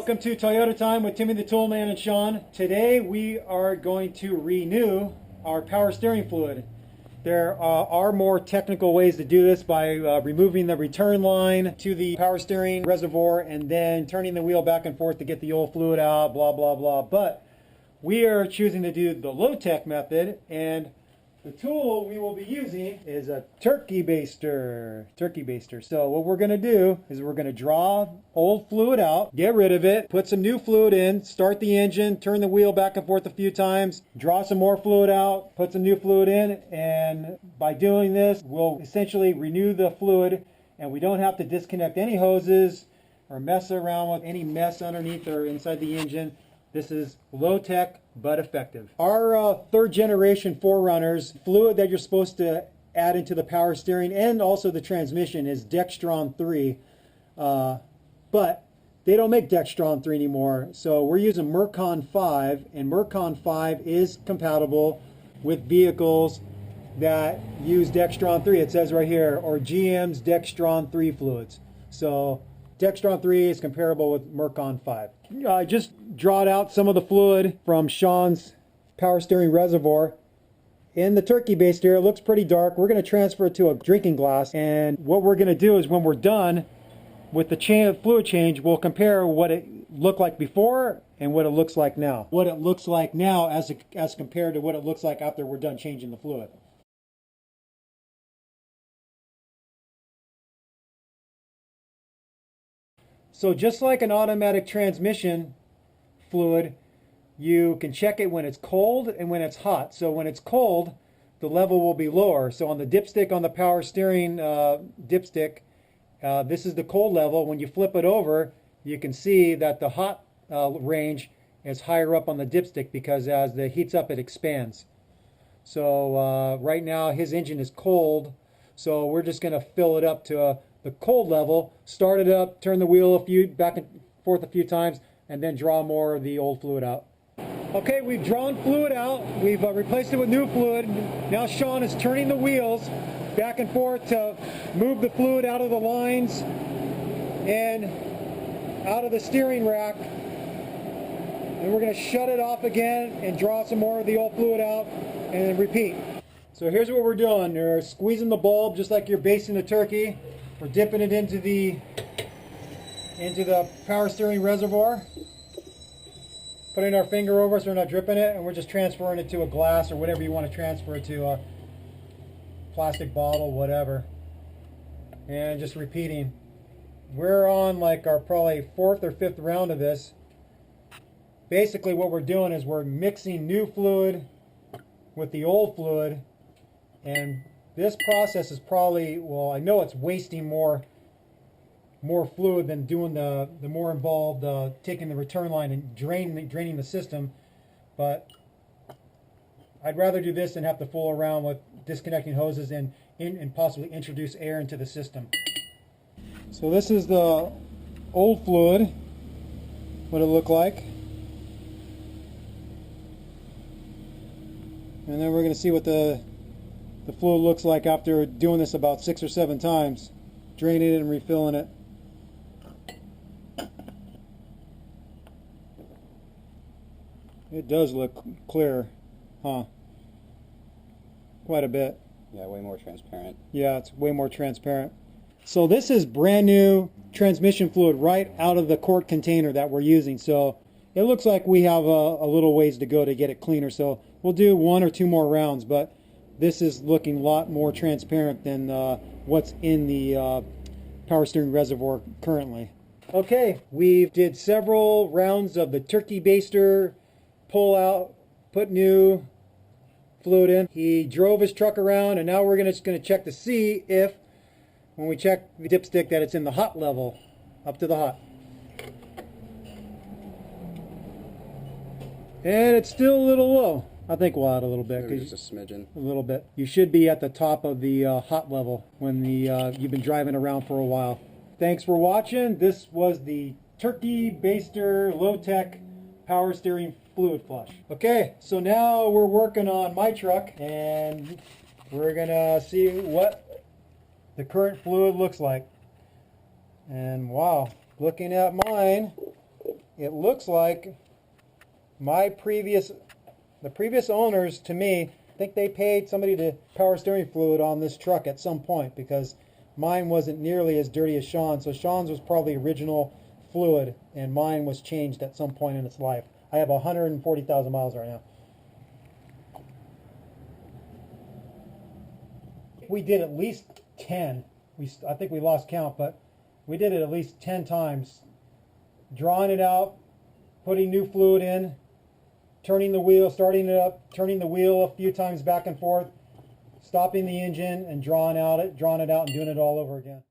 Welcome to Toyota Time with Timmy the Toolman and Sean. Today we are going to renew our power steering fluid. There are more technical ways to do this by removing the return line to the power steering reservoir and then turning the wheel back and forth to get the old fluid out, blah, blah, blah. But we are choosing to do the low-tech method, and the tool we will be using is a turkey baster. So what we're going to do is we're going to draw old fluid out, get rid of it, put some new fluid in, start the engine, turn the wheel back and forth a few times, draw some more fluid out, put some new fluid in, and by doing this, we'll essentially renew the fluid, and we don't have to disconnect any hoses or mess around with any mess underneath or inside the engine. This is low-tech but effective. Our third generation 4Runners fluid that you're supposed to add into the power steering and also the transmission is Dextron 3, but they don't make Dextron 3 anymore, so we're using Mercon 5, and Mercon 5 is compatible with vehicles that use Dextron 3. It says right here, or GM's Dextron 3 fluids. So Dextron 3 is comparable with Mercon 5. I just drawed out some of the fluid from Sean's power steering reservoir in the turkey baster. It looks pretty dark. We're going to transfer it to a drinking glass, and what we're going to do is when we're done with the fluid change, we'll compare what it looked like before and what it looks like now. What it looks like now as compared to what it looks like after we're done changing the fluid. So just like an automatic transmission fluid, you can check it when it's cold and when it's hot. So when it's cold, the level will be lower. So on the dipstick on the power steering dipstick, this is the cold level. When you flip it over, you can see that the hot range is higher up on the dipstick because as it heats up, it expands. So right now his engine is cold, so we're just going to fill it up to the cold level, start it up, turn the wheel back and forth a few times, and then draw more of the old fluid out. Okay, we've drawn fluid out. We've replaced it with new fluid. Now Sean is turning the wheels back and forth to move the fluid out of the lines and out of the steering rack. And we're going to shut it off again and draw some more of the old fluid out and then repeat. So here's what we're doing. We're squeezing the bulb just like you're basting a turkey. We're dipping it into the power steering reservoir, putting our finger over so we're not dripping it, and we're just transferring it to a glass or whatever you want to transfer it to, a plastic bottle, whatever, and just repeating. We're on like our probably 4th or 5th round of this. Basically what we're doing is we're mixing new fluid with the old fluid, and this process is probably, well, I know it's wasting more fluid than doing the more involved taking the return line and draining the system, but I'd rather do this than have to fool around with disconnecting hoses and possibly introduce air into the system. So this is the old fluid, what it looked like, and then we're going to see what the fluid looks like after doing this about 6 or 7 times, draining it and refilling it. It does look clear, huh? Quite a bit. Yeah, way more transparent. Yeah, it's way more transparent. So this is brand new transmission fluid right out of the quart container that we're using. So it looks like we have a little ways to go to get it cleaner. So we'll do 1 or 2 more rounds, but this is looking a lot more transparent than what's in the power steering reservoir currently. Okay, we did several rounds of the turkey baster, pull out, put new fluid in. He drove his truck around, and now we're just going to check to see if, when we check the dipstick, that it's in the hot level, up to the hot. And it's still a little low. I think we'll add a little bit. Maybe just a smidgen. A little bit. You should be at the top of the hot level when you've been driving around for a while. Thanks for watching. This was the turkey baster low-tech power steering fluid flush. Okay, so now we're working on my truck, and we're gonna see what the current fluid looks like. And wow, looking at mine, it looks like the previous owners, to me, I think they paid somebody to power steering fluid on this truck at some point, because mine wasn't nearly as dirty as Sean's. So Sean's was probably original fluid, and mine was changed at some point in its life. I have 140,000 miles right now. We did at least 10. I think we lost count, but we did it at least 10 times. Drawing it out, putting new fluid in, turning the wheel, starting it up, turning the wheel a few times back and forth, stopping the engine and drawing it out and doing it all over again.